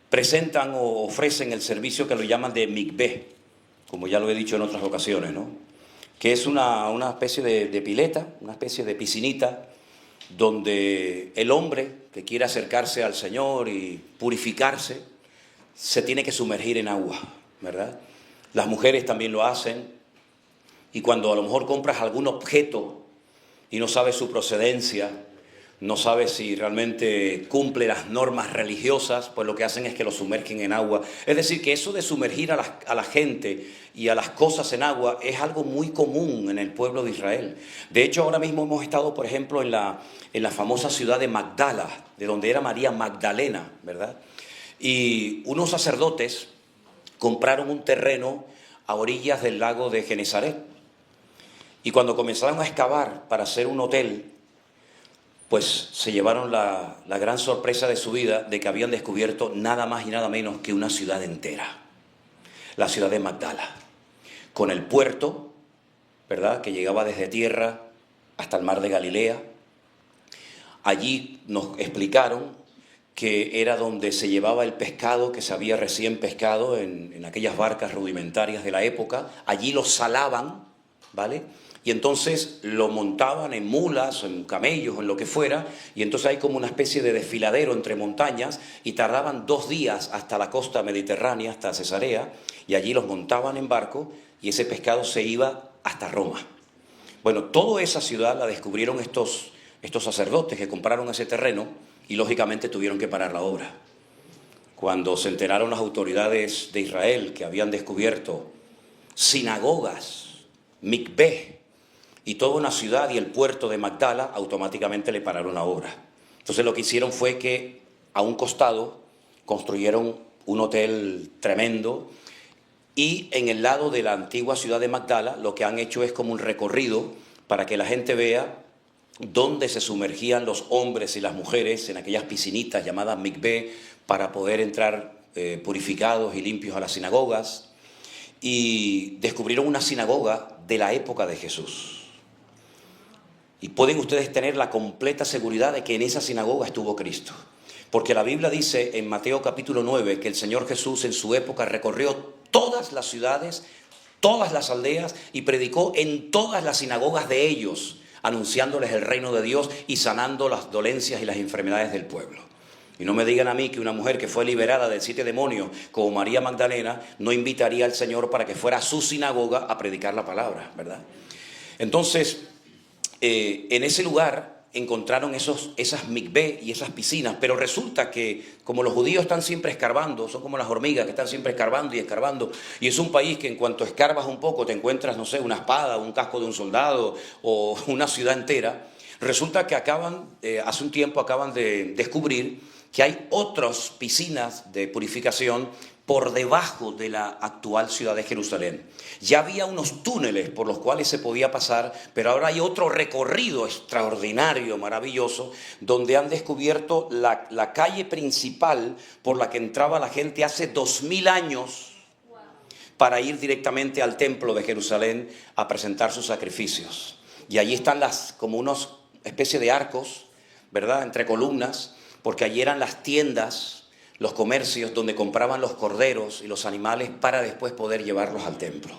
presentan o ofrecen el servicio que lo llaman de mikveh, como ya lo he dicho en otras ocasiones, ¿no? Que es una especie de pileta, una especie de piscinita, donde el hombre que quiere acercarse al Señor y purificarse, se tiene que sumergir en agua, ¿verdad? Las mujeres también lo hacen, y cuando a lo mejor compras algún objeto y no sabes su procedencia, no sabes si realmente cumple las normas religiosas, pues lo que hacen es que lo sumergen en agua. Es decir, que eso de sumergir a la gente y a las cosas en agua es algo muy común en el pueblo de Israel. De hecho, ahora mismo hemos estado, por ejemplo, en la famosa ciudad de Magdala, de donde era María Magdalena, ¿verdad? Y unos sacerdotes compraron un terreno a orillas del lago de Genesaret. Y cuando comenzaron a excavar para hacer un hotel, pues se llevaron la gran sorpresa de su vida de que habían descubierto nada más y nada menos que una ciudad entera, la ciudad de Magdala, con el puerto, ¿verdad?, que llegaba desde tierra hasta el mar de Galilea. Allí nos explicaron que era donde se llevaba el pescado que se había recién pescado en aquellas barcas rudimentarias de la época. Allí lo salaban, ¿vale?, y entonces lo montaban en mulas, en camellos, en lo que fuera, y entonces hay como una especie de desfiladero entre montañas, y tardaban 2 días hasta la costa mediterránea, hasta Cesarea, y allí los montaban en barco, y ese pescado se iba hasta Roma. Bueno, toda esa ciudad la descubrieron estos sacerdotes que compraron ese terreno, y lógicamente tuvieron que parar la obra. Cuando se enteraron las autoridades de Israel que habían descubierto sinagogas, mikveh, y toda una ciudad y el puerto de Magdala, automáticamente le pararon la obra. Entonces lo que hicieron fue que a un costado construyeron un hotel tremendo, y en el lado de la antigua ciudad de Magdala lo que han hecho es como un recorrido para que la gente vea dónde se sumergían los hombres y las mujeres en aquellas piscinitas llamadas mikveh para poder entrar purificados y limpios a las sinagogas. Y descubrieron una sinagoga de la época de Jesús. Y pueden ustedes tener la completa seguridad de que en esa sinagoga estuvo Cristo. Porque la Biblia dice en Mateo capítulo 9 que el Señor Jesús en su época recorrió todas las ciudades, todas las aldeas, y predicó en todas las sinagogas de ellos, anunciándoles el reino de Dios y sanando las dolencias y las enfermedades del pueblo. Y no me digan a mí que una mujer que fue liberada de 7 demonios, como María Magdalena, no invitaría al Señor para que fuera a su sinagoga a predicar la palabra, ¿verdad? Entonces, en ese lugar encontraron esas mikveh y esas piscinas, pero resulta que como los judíos están siempre escarbando, son como las hormigas que están siempre escarbando y escarbando, y es un país que en cuanto escarbas un poco te encuentras, no sé, una espada, un casco de un soldado o una ciudad entera. Resulta que hace un tiempo acaban de descubrir que hay otras piscinas de purificación por debajo de la actual ciudad de Jerusalén. Ya había unos túneles por los cuales se podía pasar, pero ahora hay otro recorrido extraordinario, maravilloso, donde han descubierto la calle principal por la que entraba la gente hace 2000 años para ir directamente al templo de Jerusalén a presentar sus sacrificios. Y allí están como unos especie de arcos, ¿verdad?, entre columnas, porque allí eran las tiendas, los comercios donde compraban los corderos y los animales para después poder llevarlos al templo.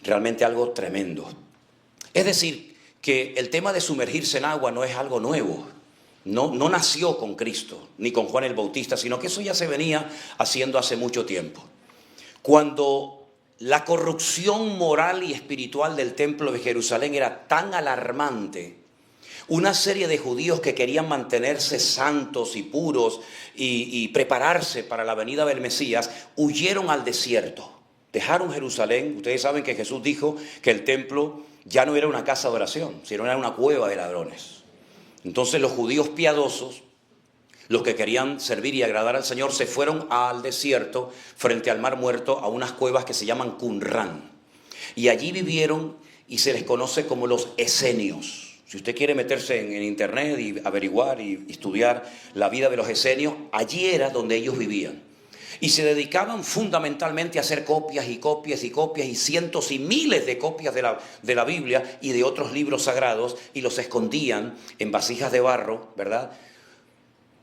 Realmente algo tremendo. Es decir, que el tema de sumergirse en agua no es algo nuevo. No nació con Cristo, ni con Juan el Bautista, sino que eso ya se venía haciendo hace mucho tiempo. Cuando la corrupción moral y espiritual del templo de Jerusalén era tan alarmante, una serie de judíos que querían mantenerse santos y puros y prepararse para la venida del Mesías, huyeron al desierto, dejaron Jerusalén. Ustedes saben que Jesús dijo que el templo ya no era una casa de oración, sino era una cueva de ladrones. Entonces los judíos piadosos, los que querían servir y agradar al Señor, se fueron al desierto, frente al Mar Muerto, a unas cuevas que se llaman Qumran. Y allí vivieron, y se les conoce como los esenios. Si usted quiere meterse en internet y averiguar y estudiar la vida de los esenios, allí era donde ellos vivían. Y se dedicaban fundamentalmente a hacer copias y copias y copias y cientos y miles de copias de la Biblia y de otros libros sagrados, y los escondían en vasijas de barro, ¿verdad?,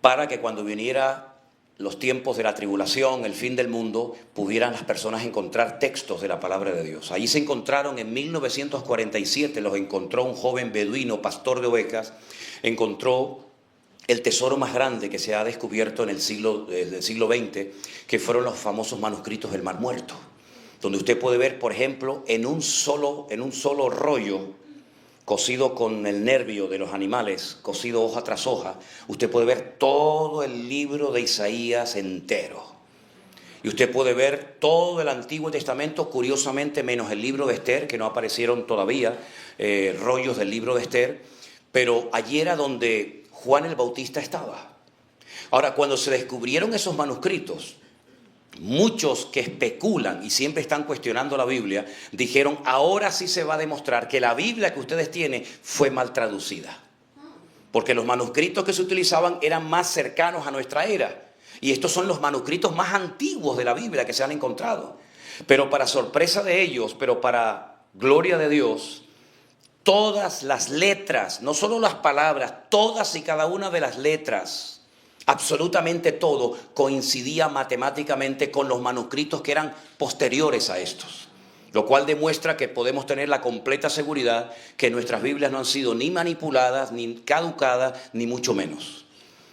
para que cuando viniera los tiempos de la tribulación, el fin del mundo, pudieran las personas encontrar textos de la palabra de Dios. Allí se encontraron en 1947, los encontró un joven beduino, pastor de ovejas, encontró el tesoro más grande que se ha descubierto en el siglo XX, que fueron los famosos manuscritos del Mar Muerto, donde usted puede ver, por ejemplo, en un solo rollo, cosido con el nervio de los animales, cosido hoja tras hoja, usted puede ver todo el libro de Isaías entero. Y usted puede ver todo el Antiguo Testamento, curiosamente, menos el libro de Esther, que no aparecieron todavía rollos del libro de Esther, pero allí era donde Juan el Bautista estaba. Ahora, cuando se descubrieron esos manuscritos, muchos que especulan y siempre están cuestionando la Biblia, dijeron, ahora sí se va a demostrar que la Biblia que ustedes tienen fue mal traducida. Porque los manuscritos que se utilizaban eran más cercanos a nuestra era. Y estos son los manuscritos más antiguos de la Biblia que se han encontrado. Pero para sorpresa de ellos, pero para gloria de Dios, todas las letras, no solo las palabras, todas y cada una de las letras, absolutamente todo coincidía matemáticamente con los manuscritos que eran posteriores a estos, lo cual demuestra que podemos tener la completa seguridad que nuestras Biblias no han sido ni manipuladas, ni caducadas, ni mucho menos.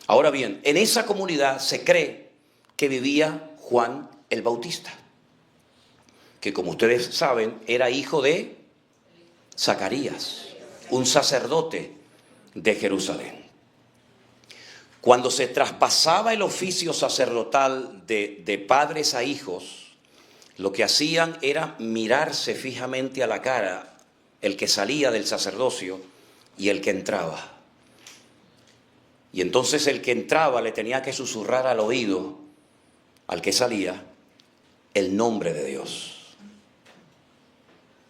Ahora bien, en esa comunidad se cree que vivía Juan el Bautista, que como ustedes saben era hijo de Zacarías, un sacerdote de Jerusalén. Cuando se traspasaba el oficio sacerdotal de padres a hijos, lo que hacían era mirarse fijamente a la cara el que salía del sacerdocio y el que entraba. Y entonces el que entraba le tenía que susurrar al oído al que salía el nombre de Dios.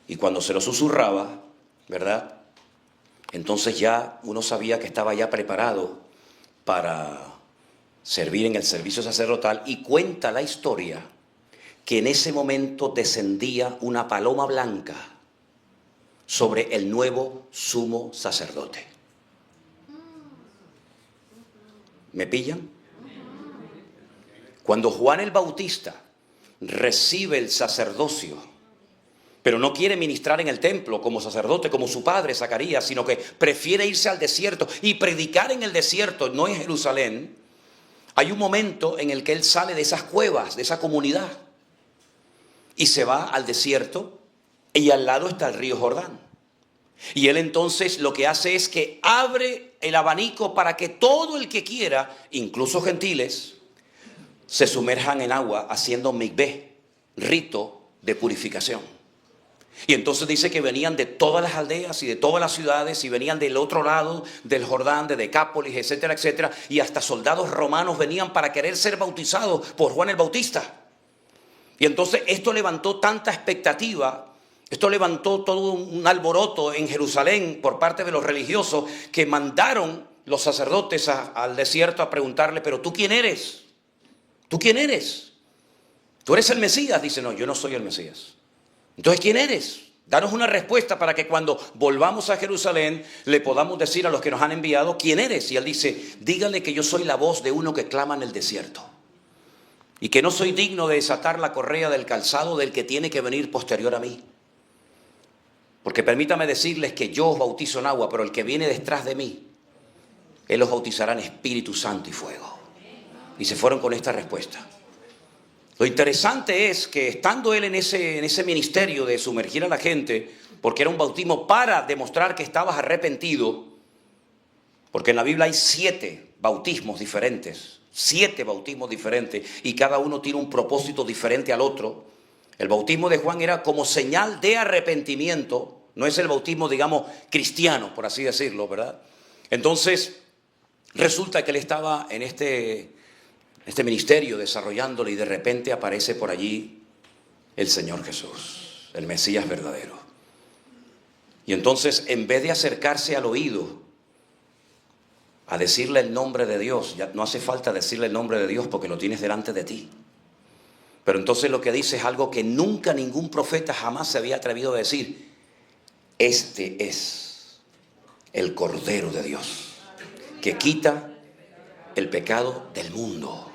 Y cuando se lo susurraba, ¿verdad? Entonces ya uno sabía que estaba ya preparado para servir en el servicio sacerdotal, y cuenta la historia que en ese momento descendía una paloma blanca sobre el nuevo sumo sacerdote. ¿Me pillan? Cuando Juan el Bautista recibe el sacerdocio, pero no quiere ministrar en el templo como sacerdote, como su padre Zacarías, sino que prefiere irse al desierto y predicar en el desierto, no en Jerusalén. Hay un momento en el que él sale de esas cuevas, de esa comunidad, y se va al desierto, y al lado está el río Jordán. Y él entonces lo que hace es que abre el abanico para que todo el que quiera, incluso gentiles, se sumerjan en agua haciendo mikveh, rito de purificación. Y entonces dice que venían de todas las aldeas y de todas las ciudades, y venían del otro lado del Jordán, de Decápolis, etcétera, etcétera, y hasta soldados romanos venían para querer ser bautizados por Juan el Bautista. Y entonces esto levantó tanta expectativa, esto levantó todo un alboroto en Jerusalén por parte de los religiosos, que mandaron los sacerdotes al desierto a preguntarle, pero ¿tú quién eres? ¿Tú quién eres? ¿Tú eres el Mesías? Dice, no, yo no soy el Mesías. Entonces, ¿quién eres? Danos una respuesta para que cuando volvamos a Jerusalén le podamos decir a los que nos han enviado, ¿quién eres? Y él dice, díganle que yo soy la voz de uno que clama en el desierto, y que no soy digno de desatar la correa del calzado del que tiene que venir posterior a mí. Porque permítame decirles que yo os bautizo en agua, pero el que viene detrás de mí, él os bautizará en Espíritu Santo y fuego. Y se fueron con esta respuesta. Lo interesante es que estando él en ese ministerio de sumergir a la gente, porque era un bautismo para demostrar que estabas arrepentido, porque en la Biblia hay 7 bautismos diferentes, 7 bautismos diferentes, y cada uno tiene un propósito diferente al otro. El bautismo de Juan era como señal de arrepentimiento, no es el bautismo, digamos, cristiano, por así decirlo, ¿verdad? Entonces, resulta que él estaba en este ministerio desarrollándolo, y de repente aparece por allí el Señor Jesús, el Mesías verdadero. Y entonces, en vez de acercarse al oído a decirle el nombre de Dios, ya no hace falta decirle el nombre de Dios porque lo tienes delante de ti. Pero entonces lo que dice es algo que nunca ningún profeta jamás se había atrevido a decir. Este es el Cordero de Dios, que quita el pecado del mundo.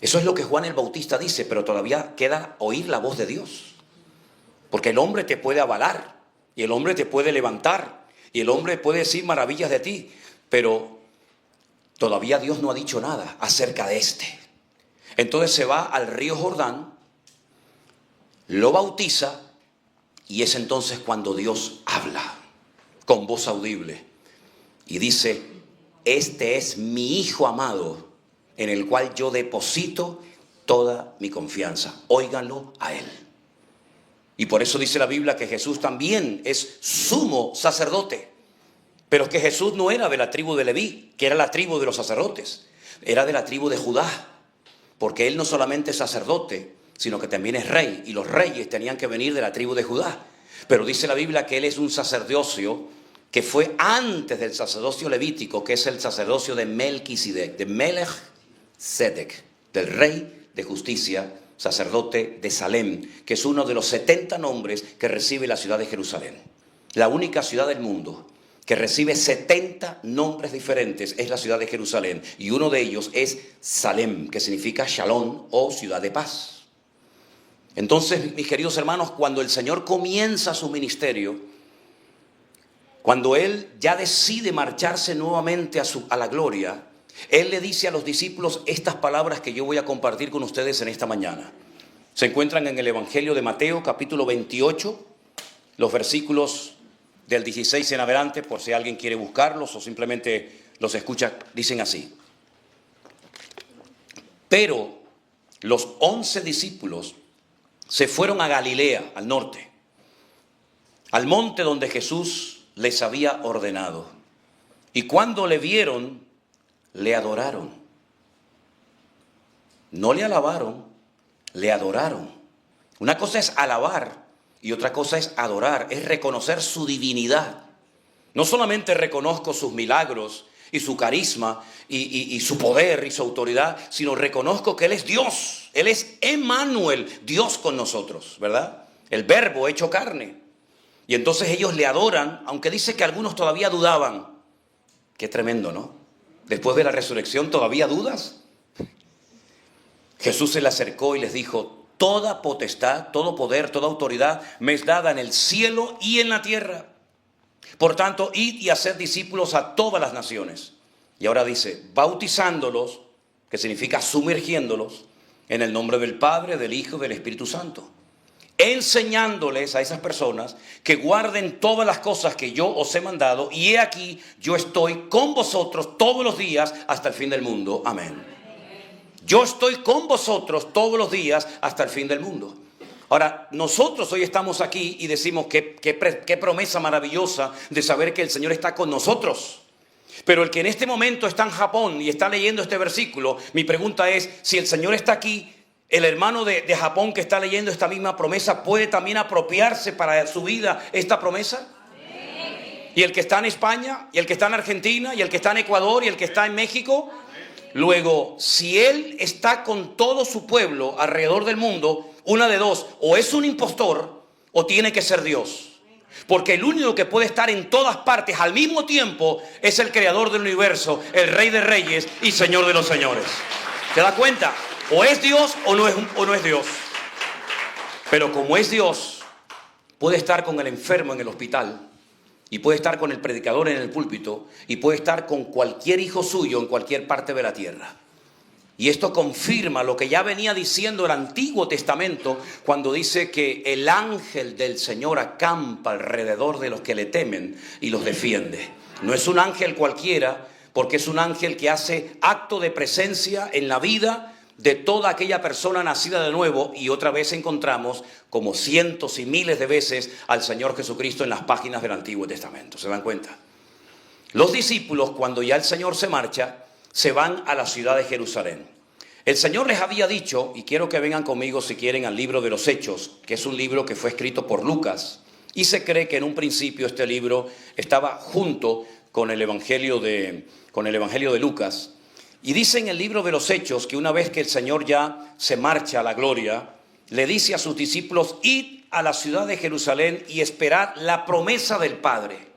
Eso es lo que Juan el Bautista dice, pero todavía queda oír la voz de Dios. Porque el hombre te puede avalar, y el hombre te puede levantar, y el hombre puede decir maravillas de ti, pero todavía Dios no ha dicho nada acerca de este. Entonces se va al río Jordán, lo bautiza, y es entonces cuando Dios habla con voz audible y dice: este es mi Hijo amado, en el cual yo deposito toda mi confianza. Óiganlo a Él. Y por eso dice la Biblia que Jesús también es sumo sacerdote. Pero que Jesús no era de la tribu de Leví, que era la tribu de los sacerdotes. Era de la tribu de Judá. Porque Él no solamente es sacerdote, sino que también es rey. Y los reyes tenían que venir de la tribu de Judá. Pero dice la Biblia que Él es un sacerdocio que fue antes del sacerdocio levítico, que es el sacerdocio de Melquisedec, de Melech Sedec, del rey de justicia, sacerdote de Salem, que es uno de los 70 nombres que recibe la ciudad de Jerusalén. La única ciudad del mundo que recibe 70 nombres diferentes es la ciudad de Jerusalén, y uno de ellos es Salem, que significa Shalom o ciudad de paz. Entonces, mis queridos hermanos, cuando el Señor comienza su ministerio, cuando Él ya decide marcharse nuevamente a la gloria, Él le dice a los discípulos estas palabras que yo voy a compartir con ustedes en esta mañana. Se encuentran en el Evangelio de Mateo, capítulo 28, los versículos del 16 en adelante, por si alguien quiere buscarlos o simplemente los escucha, dicen así: pero los 11 discípulos se fueron a Galilea, al norte, al monte donde Jesús les había ordenado. Y cuando le vieron, le adoraron. No le alabaron, le adoraron. Una cosa es alabar y otra cosa es adorar, es reconocer su divinidad. No solamente reconozco sus milagros y su carisma y su poder y su autoridad, sino reconozco que Él es Dios. Él es Emmanuel, Dios con nosotros, ¿verdad? El verbo hecho carne. Y entonces ellos le adoran, aunque dice que algunos todavía dudaban. Qué tremendo, ¿no? Después de la resurrección, ¿todavía dudas? Jesús se le acercó y les dijo: toda potestad, todo poder, toda autoridad me es dada en el cielo y en la tierra. Por tanto, id y haced discípulos a todas las naciones. Y ahora dice: bautizándolos, que significa sumergiéndolos, en el nombre del Padre, del Hijo y del Espíritu Santo, enseñándoles a esas personas que guarden todas las cosas que yo os he mandado, y he aquí, yo estoy con vosotros todos los días hasta el fin del mundo. Amén. Yo estoy con vosotros todos los días hasta el fin del mundo. Ahora, nosotros hoy estamos aquí y decimos qué promesa maravillosa de saber que el Señor está con nosotros. Pero el que en este momento está en Japón y está leyendo este versículo, mi pregunta es: si el Señor está aquí, el hermano de Japón que está leyendo esta misma promesa, ¿puede también apropiarse para su vida esta promesa? Amén. Y el que está en España, y el que está en Argentina, y el que está en Ecuador, y el que está en México. Luego, si Él está con todo su pueblo alrededor del mundo, una de dos: o es un impostor o tiene que ser Dios. Porque el único que puede estar en todas partes al mismo tiempo es el creador del universo, el Rey de Reyes y Señor de los señores. ¿Te das cuenta? O es Dios o no es Dios. Pero como es Dios, puede estar con el enfermo en el hospital, y puede estar con el predicador en el púlpito, y puede estar con cualquier hijo suyo en cualquier parte de la tierra. Y esto confirma lo que ya venía diciendo el Antiguo Testamento, cuando dice que el ángel del Señor acampa alrededor de los que le temen y los defiende. No es un ángel cualquiera, porque es un ángel que hace acto de presencia en la vida de toda aquella persona nacida de nuevo. Y otra vez encontramos, como cientos y miles de veces, al Señor Jesucristo en las páginas del Antiguo Testamento. ¿Se dan cuenta? Los discípulos, cuando ya el Señor se marcha, se van a la ciudad de Jerusalén. El Señor les había dicho, y quiero que vengan conmigo si quieren al libro de los Hechos, que es un libro que fue escrito por Lucas, y se cree que en un principio este libro estaba junto con el Evangelio de Lucas. Y dice en el libro de los Hechos que una vez que el Señor ya se marcha a la gloria, le dice a sus discípulos: id a la ciudad de Jerusalén y esperad la promesa del Padre.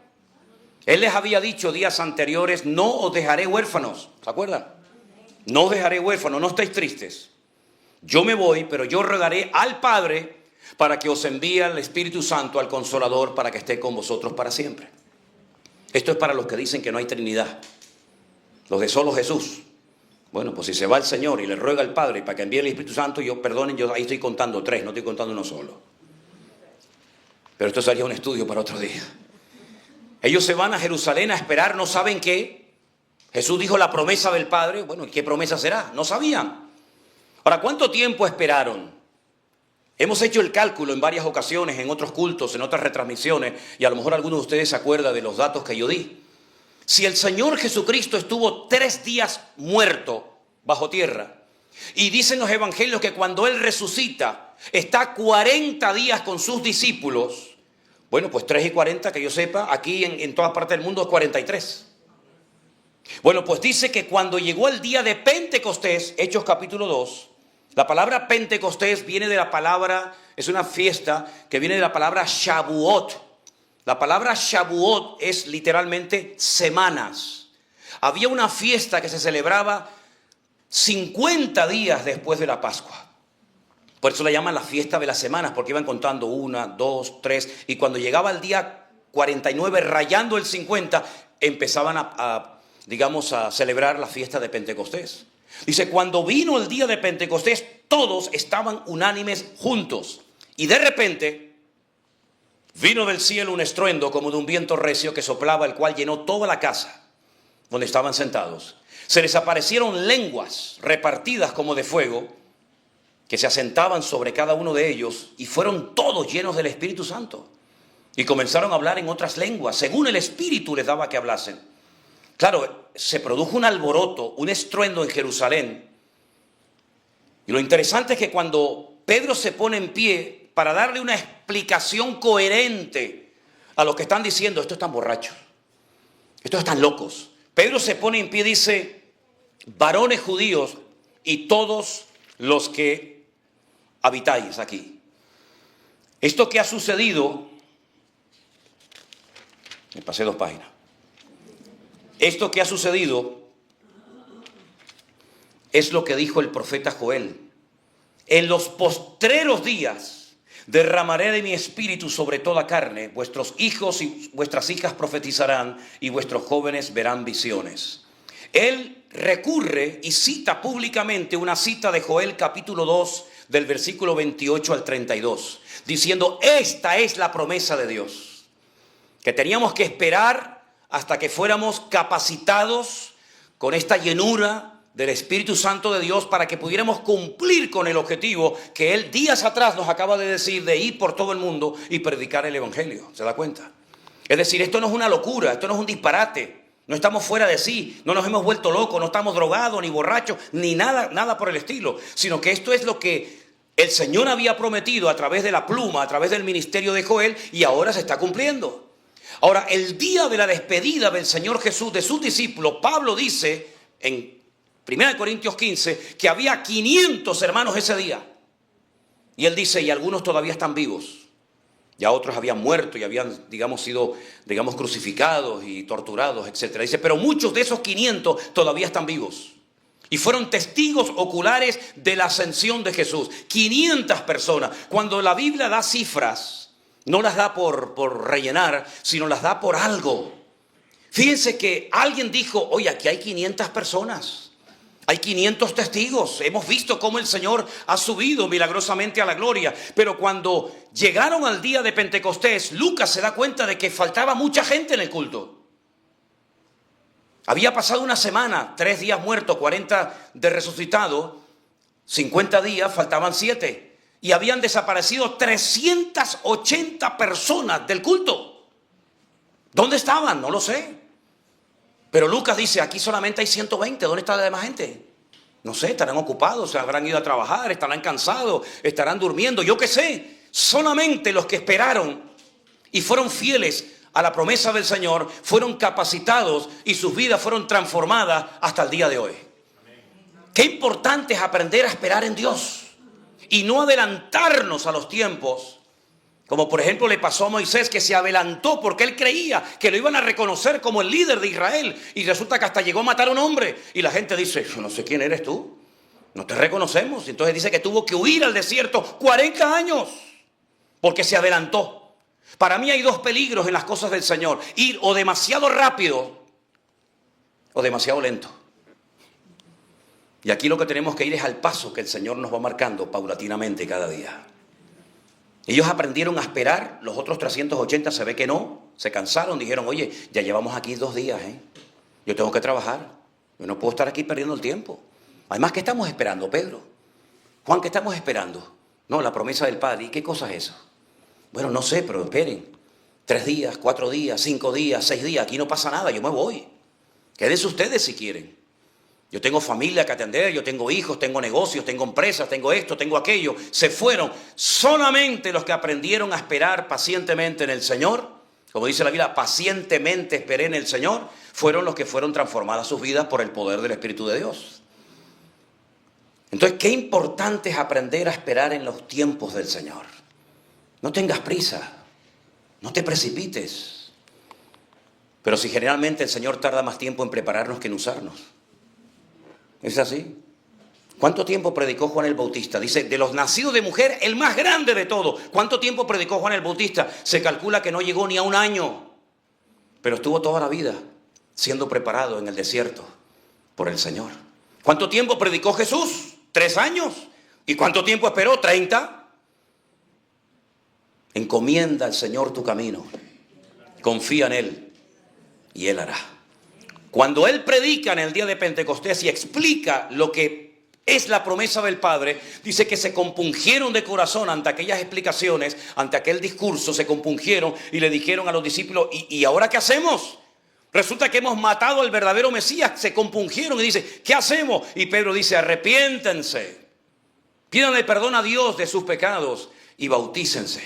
Él les había dicho días anteriores: no os dejaré huérfanos. ¿Se acuerdan? No os dejaré huérfanos, no estéis tristes. Yo me voy, pero yo rogaré al Padre para que os envíe al Espíritu Santo, al Consolador, para que esté con vosotros para siempre. Esto es para los que dicen que no hay Trinidad, los de solo Jesús. Bueno, pues si se va el Señor y le ruega al Padre para que envíe el Espíritu Santo, yo ahí estoy contando 3, no estoy contando uno solo. Pero esto sería un estudio para otro día. Ellos se van a Jerusalén a esperar, no saben qué. Jesús dijo la promesa del Padre. Bueno, ¿y qué promesa será? No sabían. Ahora, ¿cuánto tiempo esperaron? Hemos hecho el cálculo en varias ocasiones, en otros cultos, en otras retransmisiones, y a lo mejor alguno de ustedes se acuerda de los datos que yo di. Si el Señor Jesucristo estuvo 3 días muerto bajo tierra, y dicen los evangelios que cuando Él resucita, está 40 días con sus discípulos, bueno, pues 3 y 40, que yo sepa, aquí en todas partes del mundo es 43. Bueno, pues dice que cuando llegó el día de Pentecostés, Hechos capítulo 2, la palabra Pentecostés viene de la palabra, es una fiesta que viene de la palabra Shavuot. La palabra Shavuot es literalmente semanas. Había una fiesta que se celebraba 50 días después de la Pascua. Por eso la llaman la fiesta de las semanas, porque iban contando 1, 2, 3, y cuando llegaba el día 49, rayando el 50, empezaban a celebrar la fiesta de Pentecostés. Dice, cuando vino el día de Pentecostés, todos estaban unánimes juntos. Y de repente, vino del cielo un estruendo como de un viento recio que soplaba, el cual llenó toda la casa donde estaban sentados. Se les aparecieron lenguas repartidas como de fuego, que se asentaban sobre cada uno de ellos, y fueron todos llenos del Espíritu Santo. Y comenzaron a hablar en otras lenguas, según el Espíritu les daba que hablasen. Claro, se produjo un alboroto, un estruendo en Jerusalén. Y lo interesante es que cuando Pedro se pone en pie para darle una explicación coherente a los que están diciendo, estos están borrachos, estos están locos. Pedro se pone en pie y dice, varones judíos y todos los que habitáis aquí. Esto que ha sucedido, me pasé 2 páginas. Esto que ha sucedido es lo que dijo el profeta Joel. En los postreros días derramaré de mi espíritu sobre toda carne. Vuestros hijos y vuestras hijas profetizarán y vuestros jóvenes verán visiones. Él recurre y cita públicamente una cita de Joel capítulo 2 del versículo 28 al 32, diciendo, esta es la promesa de Dios, que teníamos que esperar hasta que fuéramos capacitados con esta llenura del Espíritu Santo de Dios para que pudiéramos cumplir con el objetivo que Él días atrás nos acaba de decir, de ir por todo el mundo y predicar el Evangelio. ¿Se da cuenta? Es decir, esto no es una locura, esto no es un disparate. No estamos fuera de sí, no nos hemos vuelto locos, no estamos drogados, ni borrachos, ni nada por el estilo. Sino que esto es lo que el Señor había prometido a través de la pluma, a través del ministerio de Joel, y ahora se está cumpliendo. Ahora, el día de la despedida del Señor Jesús de sus discípulos, Pablo dice en 1 Corintios 15 que había 500 hermanos ese día. Y él dice, y algunos todavía están vivos. Ya otros habían muerto y habían, sido, crucificados y torturados, etc. Dice, pero muchos de esos 500 todavía están vivos. Y fueron testigos oculares de la ascensión de Jesús. 500 personas. Cuando la Biblia da cifras, no las da por rellenar, sino las da por algo. Fíjense que alguien dijo, oye, aquí hay 500 personas. Hay 500 testigos. Hemos visto cómo el Señor ha subido milagrosamente a la gloria. Pero cuando llegaron al día de Pentecostés, Lucas se da cuenta de que faltaba mucha gente en el culto. Había pasado una semana, 3 días muerto, 40 de resucitado, 50 días, faltaban 7. Y habían desaparecido 380 personas del culto. ¿Dónde estaban? No lo sé. Pero Lucas dice, aquí solamente hay 120. ¿Dónde está la demás gente? No sé, estarán ocupados, se habrán ido a trabajar, estarán cansados, estarán durmiendo. Yo qué sé. Solamente los que esperaron y fueron fieles a la promesa del Señor fueron capacitados y sus vidas fueron transformadas hasta el día de hoy. Qué importante es aprender a esperar en Dios y no adelantarnos a los tiempos, como por ejemplo le pasó a Moisés, que se adelantó porque él creía que lo iban a reconocer como el líder de Israel, y resulta que hasta llegó a matar a un hombre, y la gente dice, yo no sé quién eres tú, No te reconocemos. Entonces dice que tuvo que huir al desierto 40 años porque se adelantó. Para mí hay dos peligros en las cosas del Señor: ir o demasiado rápido o demasiado lento. Y aquí lo que tenemos que ir es al paso que el Señor nos va marcando paulatinamente cada día. Ellos aprendieron a esperar, los otros 380 se ve que no, se cansaron, dijeron: oye, ya llevamos aquí 2 días, yo tengo que trabajar, yo no puedo estar aquí perdiendo el tiempo. Además, ¿qué estamos esperando, Pedro? Juan, ¿qué estamos esperando? No, la promesa del Padre. ¿Y qué cosa es eso? Bueno, no sé, pero esperen. 3 días, 4 días, 5 días, 6 días, aquí no pasa nada, yo me voy. Quédense ustedes si quieren. Yo tengo familia que atender, yo tengo hijos, tengo negocios, tengo empresas, tengo esto, tengo aquello. Se fueron. Solamente los que aprendieron a esperar pacientemente en el Señor, como dice la Biblia, pacientemente esperé en el Señor, fueron los que fueron transformadas sus vidas por el poder del Espíritu de Dios. Entonces, qué importante es aprender a esperar en los tiempos del Señor. No tengas prisa, no te precipites. Pero si generalmente el Señor tarda más tiempo en prepararnos que en usarnos. ¿Es así? ¿Cuánto tiempo predicó Juan el Bautista? Dice, de los nacidos de mujer, el más grande de todos. ¿Cuánto tiempo predicó Juan el Bautista? Se calcula que no llegó ni a 1 año. Pero estuvo toda la vida siendo preparado en el desierto por el Señor. ¿Cuánto tiempo predicó Jesús? 3 años. ¿Y cuánto tiempo esperó? 30. Encomienda al Señor tu camino. Confía en Él y Él hará. Cuando Él predica en el día de Pentecostés y explica lo que es la promesa del Padre, dice que se compungieron de corazón ante aquellas explicaciones, ante aquel discurso, se compungieron y le dijeron a los discípulos: ¿y ahora qué hacemos? Resulta que hemos matado al verdadero Mesías. Se compungieron y dice: ¿qué hacemos? Y Pedro dice: arrepiéntense, pídanle perdón a Dios de sus pecados y bautícense.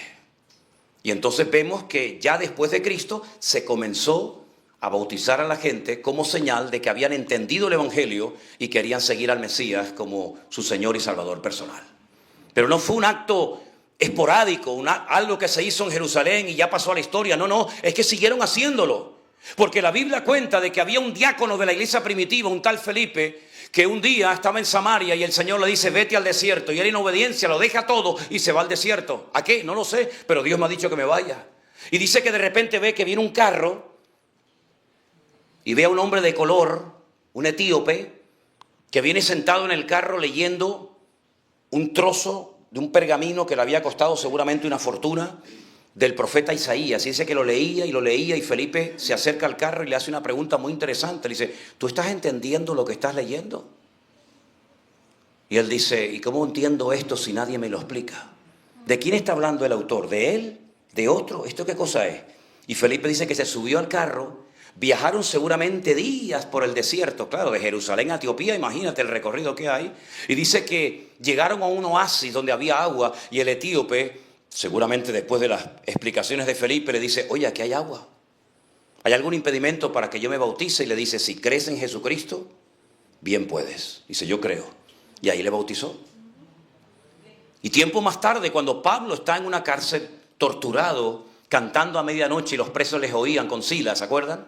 Y entonces vemos que ya después de Cristo se comenzó a bautizar a la gente como señal de que habían entendido el Evangelio y querían seguir al Mesías como su Señor y Salvador personal. Pero no fue un acto esporádico, algo que se hizo en Jerusalén y ya pasó a la historia. No, es que siguieron haciéndolo. Porque la Biblia cuenta de que había un diácono de la iglesia primitiva, un tal Felipe, que un día estaba en Samaria y el Señor le dice: vete al desierto. Y él, en obediencia, lo deja todo y se va al desierto. ¿A qué? No lo sé, pero Dios me ha dicho que me vaya. Y dice que de repente ve que viene un carro y ve a un hombre de color, un etíope, que viene sentado en el carro leyendo un trozo de un pergamino que le había costado seguramente una fortuna, del profeta Isaías. Y dice que lo leía y Felipe se acerca al carro y le hace una pregunta muy interesante. Le dice: ¿tú estás entendiendo lo que estás leyendo? Y él dice: ¿y cómo entiendo esto si nadie me lo explica? ¿De quién está hablando el autor? ¿De él? ¿De otro? ¿Esto qué cosa es? Y Felipe dice que se subió al carro. Viajaron seguramente días por el desierto, claro, de Jerusalén a Etiopía, imagínate el recorrido que hay. Y dice que llegaron a un oasis donde había agua y el etíope, seguramente después de las explicaciones de Felipe, le dice: oye, aquí hay agua. ¿Hay algún impedimento para que yo me bautice? Y le dice: si crees en Jesucristo, bien puedes. Dice: yo creo. Y ahí le bautizó. Y tiempo más tarde, cuando Pablo está en una cárcel torturado, cantando a medianoche y los presos les oían con Silas, ¿se acuerdan?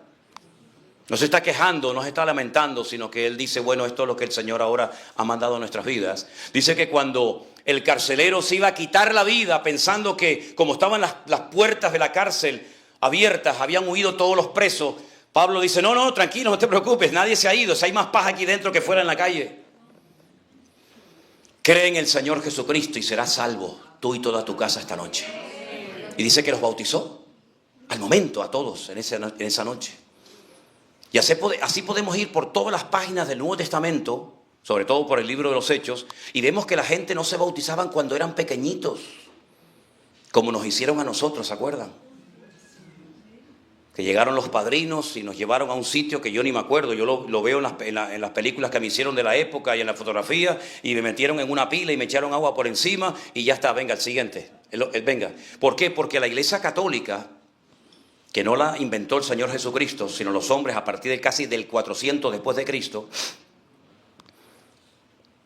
No se está quejando, no se está lamentando, sino que él dice: bueno, esto es lo que el Señor ahora ha mandado a nuestras vidas. Dice que cuando el carcelero se iba a quitar la vida, pensando que como estaban las puertas de la cárcel abiertas, habían huido todos los presos, Pablo dice: no, tranquilo, no te preocupes, nadie se ha ido, si hay más paz aquí dentro que fuera en la calle. Cree en el Señor Jesucristo y serás salvo, tú y toda tu casa esta noche. Y dice que los bautizó al momento a todos en esa noche. Y así podemos ir por todas las páginas del Nuevo Testamento, sobre todo por el libro de los Hechos, y vemos que la gente no se bautizaban cuando eran pequeñitos, como nos hicieron a nosotros, ¿se acuerdan? Que llegaron los padrinos y nos llevaron a un sitio que yo ni me acuerdo. Yo lo veo en las películas que me hicieron de la época y en la fotografía, y me metieron en una pila y me echaron agua por encima y ya está, venga, el siguiente. Venga. ¿Por qué? Porque la Iglesia Católica, que no la inventó el Señor Jesucristo, sino los hombres a partir de casi del 400 después de Cristo,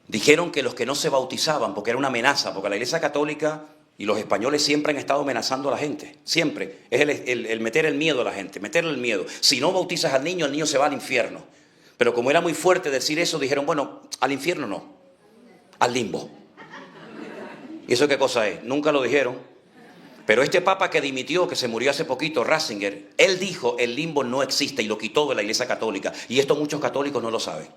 dijeron que los que no se bautizaban, porque era una amenaza, porque la Iglesia Católica y los españoles siempre han estado amenazando a la gente, siempre, es el meter el miedo a la gente, meterle el miedo. Si no bautizas al niño, el niño se va al infierno. Pero como era muy fuerte decir eso, dijeron: bueno, al infierno no, al limbo. ¿Y eso qué cosa es? Nunca lo dijeron. Pero este papa que dimitió, que se murió hace poquito, Ratzinger, él dijo el limbo no existe y lo quitó de la Iglesia Católica. Y esto muchos católicos no lo saben.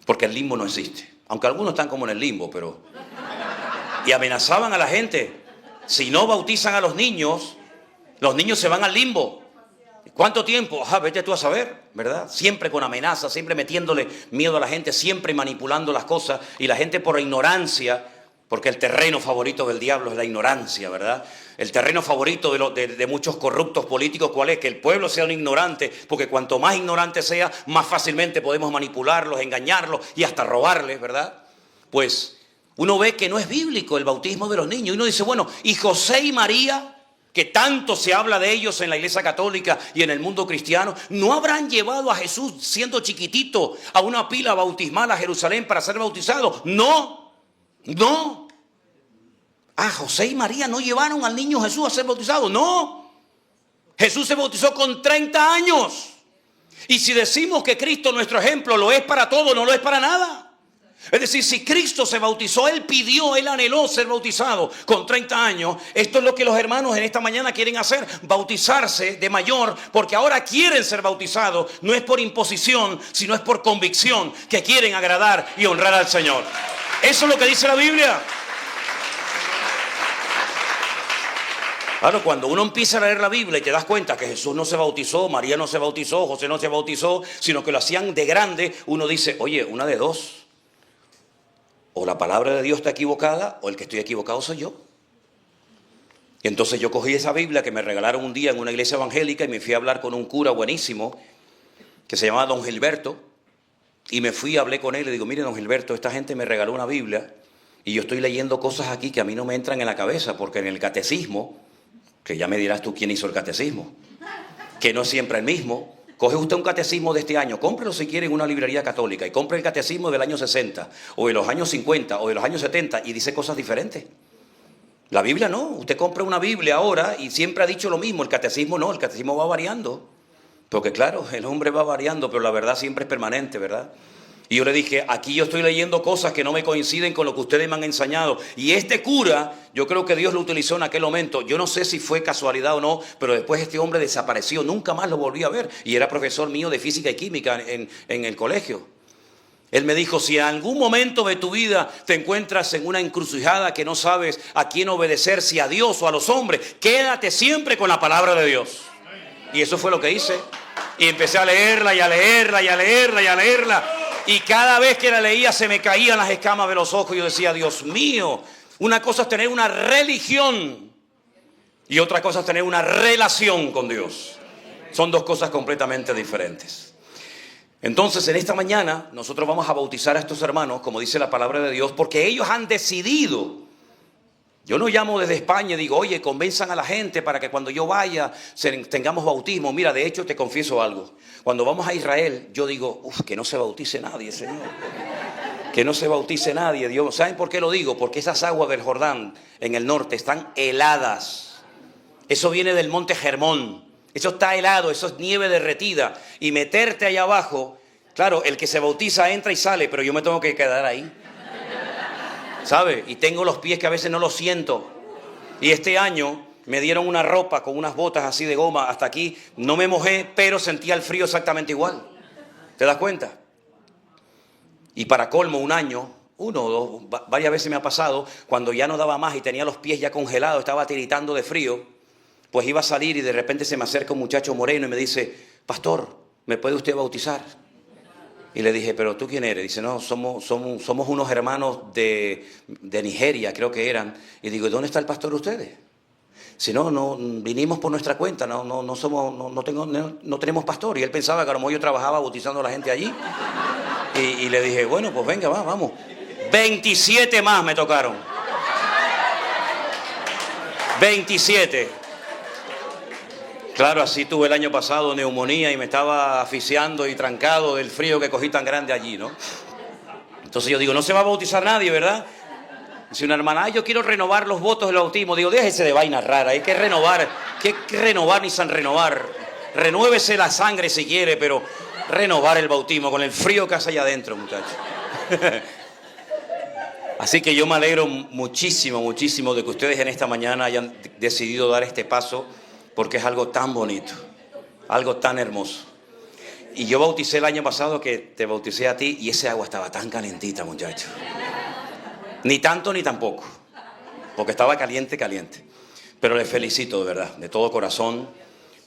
Porque el limbo no existe. Aunque algunos están como en el limbo, pero... Y amenazaban a la gente. Si no bautizan a los niños se van al limbo. ¿Cuánto tiempo? Vete tú a saber, ¿verdad? Siempre con amenazas, siempre metiéndole miedo a la gente, siempre manipulando las cosas. Y la gente por ignorancia... Porque el terreno favorito del diablo es la ignorancia, ¿verdad? El terreno favorito de muchos corruptos políticos, ¿cuál es? Que el pueblo sea un ignorante, porque cuanto más ignorante sea, más fácilmente podemos manipularlos, engañarlos y hasta robarles, ¿verdad? Pues uno ve que no es bíblico el bautismo de los niños. Y uno dice, bueno, ¿y José y María, que tanto se habla de ellos en la Iglesia Católica y en el mundo cristiano, no habrán llevado a Jesús siendo chiquitito a una pila bautismal a Jerusalén para ser bautizado? No. No. José y María no llevaron al niño Jesús a ser bautizado. No. Jesús se bautizó con 30 años. Y si decimos que Cristo, nuestro ejemplo, lo es para todo, no lo es para nada. Es decir, si Cristo se bautizó, Él pidió, Él anheló ser bautizado con 30 años. Esto es lo que los hermanos en esta mañana quieren hacer, bautizarse de mayor, porque ahora quieren ser bautizados. No es por imposición, sino es por convicción, que quieren agradar y honrar al Señor. Eso es lo que dice la Biblia. Claro, cuando uno empieza a leer la Biblia y te das cuenta que Jesús no se bautizó, María no se bautizó, José no se bautizó, sino que lo hacían de grande, uno dice, oye, una de dos. O la palabra de Dios está equivocada, o el que estoy equivocado soy yo. Y entonces yo cogí esa Biblia que me regalaron un día en una iglesia evangélica y me fui a hablar con un cura buenísimo, que se llamaba Don Gilberto. Y me fui, hablé con él y le digo, mire, don Gilberto, esta gente me regaló una Biblia y yo estoy leyendo cosas aquí que a mí no me entran en la cabeza, porque en el catecismo, que ya me dirás tú quién hizo el catecismo, que no es siempre el mismo. Coge usted un catecismo de este año, cómprelo si quiere en una librería católica y compre el catecismo del año 60 o de los años 50 o de los años 70 y dice cosas diferentes. La Biblia no, usted compra una Biblia ahora y siempre ha dicho lo mismo, el catecismo no, el catecismo va variando. Porque claro, el hombre va variando, pero la verdad siempre es permanente, ¿verdad? Y yo le dije, aquí yo estoy leyendo cosas que no me coinciden con lo que ustedes me han enseñado. Y este cura, yo creo que Dios lo utilizó en aquel momento. Yo no sé si fue casualidad o no, pero después este hombre desapareció. Nunca más lo volví a ver. Y era profesor mío de física y química en el colegio. Él me dijo, si en algún momento de tu vida te encuentras en una encrucijada que no sabes a quién obedecer, si a Dios o a los hombres, quédate siempre con la palabra de Dios. Y eso fue lo que hice. Y empecé a leerla y a leerla y a leerla y a leerla. Y cada vez que la leía se me caían las escamas de los ojos. Y yo decía, Dios mío, una cosa es tener una religión y otra cosa es tener una relación con Dios. Son dos cosas completamente diferentes. Entonces, en esta mañana nosotros vamos a bautizar a estos hermanos, como dice la palabra de Dios, porque ellos han decidido. Yo no llamo desde España y digo, oye, convenzan a la gente para que cuando yo vaya tengamos bautismo. Mira, de hecho te confieso algo. Cuando vamos a Israel, yo digo, que no se bautice nadie, Señor. Que no se bautice nadie, Dios. ¿Saben por qué lo digo? Porque esas aguas del Jordán en el norte están heladas. Eso viene del monte Hermón. Eso está helado, eso es nieve derretida. Y meterte allá abajo, claro, el que se bautiza entra y sale, pero yo me tengo que quedar ahí. ¿Sabe? Y tengo los pies que a veces no los siento. Y este año me dieron una ropa con unas botas así de goma hasta aquí. No me mojé, pero sentía el frío exactamente igual. ¿Te das cuenta? Y para colmo, un año, uno o dos, varias veces me ha pasado, cuando ya no daba más y tenía los pies ya congelados, estaba tiritando de frío, pues iba a salir y de repente se me acerca un muchacho moreno y me dice, pastor, ¿me puede usted bautizar? Y le dije, ¿pero tú quién eres? Dice, no, somos unos hermanos de Nigeria, creo que eran. Y digo, ¿dónde está el pastor de ustedes? Si no, vinimos por nuestra cuenta, no tenemos pastor. Y él pensaba que a lo mejor yo trabajaba bautizando a la gente allí. Y le dije, bueno, pues venga, vamos. 27 más me tocaron. 27. Claro, así tuve el año pasado neumonía y me estaba asfixiando y trancado del frío que cogí tan grande allí, ¿no? Entonces yo digo, no se va a bautizar nadie, ¿verdad? Dice una hermana, yo quiero renovar los votos del bautismo. Digo, déjese de vaina rara, hay que renovar. ¿Qué renovar ni san renovar? Renuévese la sangre si quiere, pero renovar el bautismo con el frío que hace allá adentro, muchachos. Así que yo me alegro muchísimo, muchísimo de que ustedes en esta mañana hayan decidido dar este paso, porque es algo tan bonito, algo tan hermoso. Y yo bauticé el año pasado, que te bauticé a ti, y ese agua estaba tan calentita, muchacho. Ni tanto ni tampoco, porque estaba caliente, caliente. Pero les felicito de verdad, de todo corazón,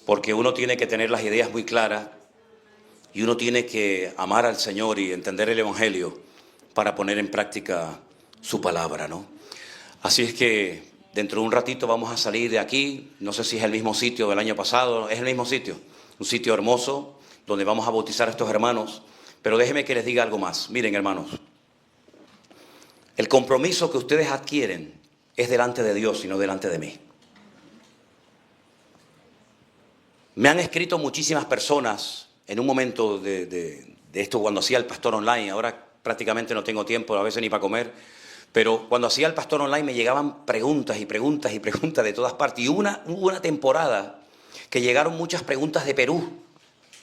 porque uno tiene que tener las ideas muy claras y uno tiene que amar al Señor y entender el Evangelio para poner en práctica su palabra, ¿no? Así es que dentro de un ratito vamos a salir de aquí. No sé si es el mismo sitio del año pasado, es el mismo sitio, un sitio hermoso donde vamos a bautizar a estos hermanos. Pero déjenme que les diga algo más. Miren, hermanos, el compromiso que ustedes adquieren es delante de Dios y no delante de mí. Me han escrito muchísimas personas en un momento de esto, cuando hacía el pastor online. Ahora prácticamente no tengo tiempo, a veces ni para comer, pero cuando hacía el pastor online me llegaban preguntas y preguntas y preguntas de todas partes. Y hubo una temporada que llegaron muchas preguntas de Perú,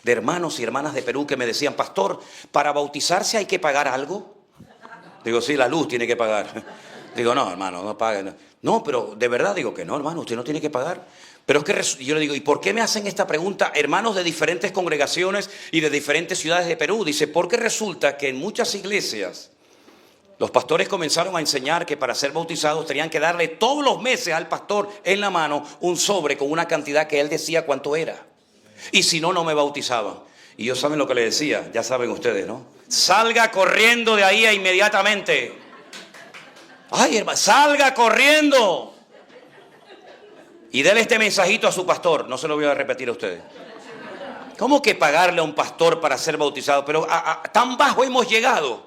de hermanos y hermanas de Perú que me decían: pastor, ¿para bautizarse hay que pagar algo? Digo, sí, la luz tiene que pagar. Digo, no, hermano, no pague. No, pero de verdad digo que no, hermano, usted no tiene que pagar. Pero es que yo le digo, ¿y por qué me hacen esta pregunta hermanos de diferentes congregaciones y de diferentes ciudades de Perú? Dice, porque resulta que en muchas iglesias los pastores comenzaron a enseñar que para ser bautizados tenían que darle todos los meses al pastor en la mano un sobre con una cantidad que él decía cuánto era. Y si no, no me bautizaban. Y yo, ¿saben lo que le decía? Ya saben ustedes, ¿no? Salga corriendo de ahí inmediatamente. Ay, hermano, salga corriendo. Y déle este mensajito a su pastor. No se lo voy a repetir a ustedes. ¿Cómo que pagarle a un pastor para ser bautizado? Pero tan bajo hemos llegado.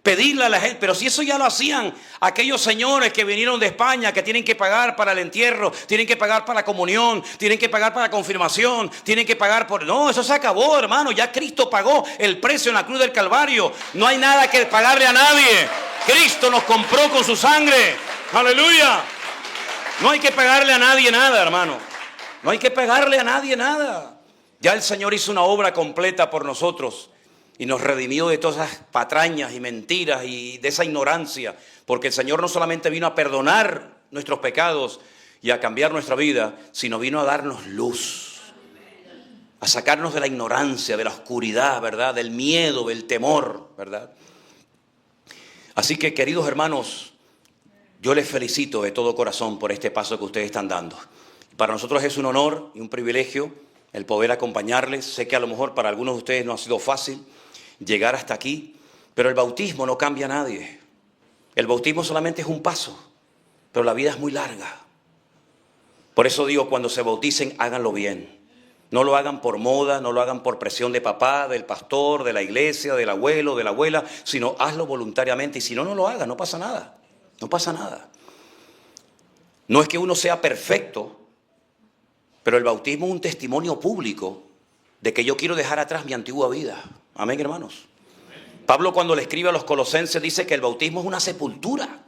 Pedirle a la gente, pero si eso ya lo hacían aquellos señores que vinieron de España, que tienen que pagar para el entierro, tienen que pagar para la comunión, tienen que pagar para la confirmación, tienen que pagar por... No, eso se acabó, hermano, ya Cristo pagó el precio en la cruz del Calvario. No hay nada que pagarle a nadie. Cristo nos compró con su sangre. Aleluya. No hay que pagarle a nadie nada, hermano. No hay que pagarle a nadie nada. Ya el Señor hizo una obra completa por nosotros. Y nos redimió de todas esas patrañas y mentiras y de esa ignorancia. Porque el Señor no solamente vino a perdonar nuestros pecados y a cambiar nuestra vida, sino vino a darnos luz. A sacarnos de la ignorancia, de la oscuridad, ¿verdad? Del miedo, del temor, ¿verdad? Así que, queridos hermanos, yo les felicito de todo corazón por este paso que ustedes están dando. Para nosotros es un honor y un privilegio el poder acompañarles. Sé que a lo mejor para algunos de ustedes no ha sido fácil llegar hasta aquí, pero el bautismo no cambia a nadie. El bautismo solamente es un paso, pero la vida es muy larga. Por eso digo, cuando se bauticen, háganlo bien. No lo hagan por moda, no lo hagan por presión de papá, del pastor, de la iglesia, del abuelo, de la abuela, sino hazlo voluntariamente. Y si no, no lo hagan, no pasa nada. No pasa nada. No es que uno sea perfecto, pero el bautismo es un testimonio público de que yo quiero dejar atrás mi antigua vida. Amén, hermanos. Pablo, cuando le escribe a los colosenses, dice que el bautismo es una sepultura.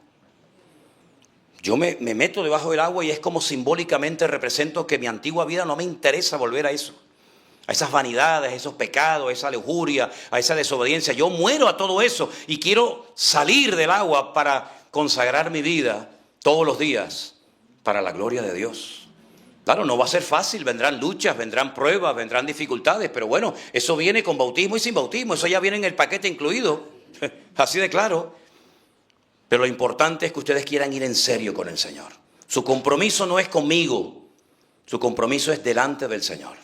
Yo me meto debajo del agua y es como simbólicamente represento que mi antigua vida no me interesa volver a eso. A esas vanidades, a esos pecados, a esa lujuria, a esa desobediencia. Yo muero a todo eso y quiero salir del agua para consagrar mi vida todos los días para la gloria de Dios. Claro, no va a ser fácil, vendrán luchas, vendrán pruebas, vendrán dificultades, pero bueno, eso viene con bautismo y sin bautismo, eso ya viene en el paquete incluido, así de claro. Pero lo importante es que ustedes quieran ir en serio con el Señor. Su compromiso no es conmigo, su compromiso es delante del Señor.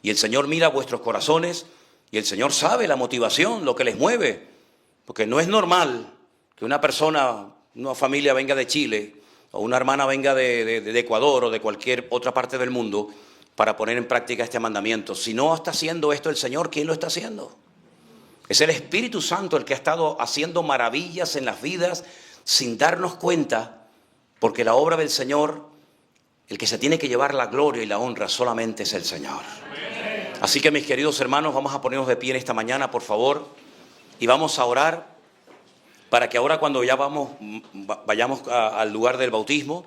Y el Señor mira vuestros corazones y el Señor sabe la motivación, lo que les mueve, porque no es normal que una persona, una familia venga de Chile, o una hermana venga de Ecuador o de cualquier otra parte del mundo para poner en práctica este mandamiento. Si no está haciendo esto el Señor, ¿quién lo está haciendo? Es el Espíritu Santo el que ha estado haciendo maravillas en las vidas sin darnos cuenta, porque la obra del Señor, el que se tiene que llevar la gloria y la honra solamente es el Señor. Así que, mis queridos hermanos, vamos a ponernos de pie en esta mañana, por favor, y vamos a orar para que ahora, cuando ya vayamos al lugar del bautismo,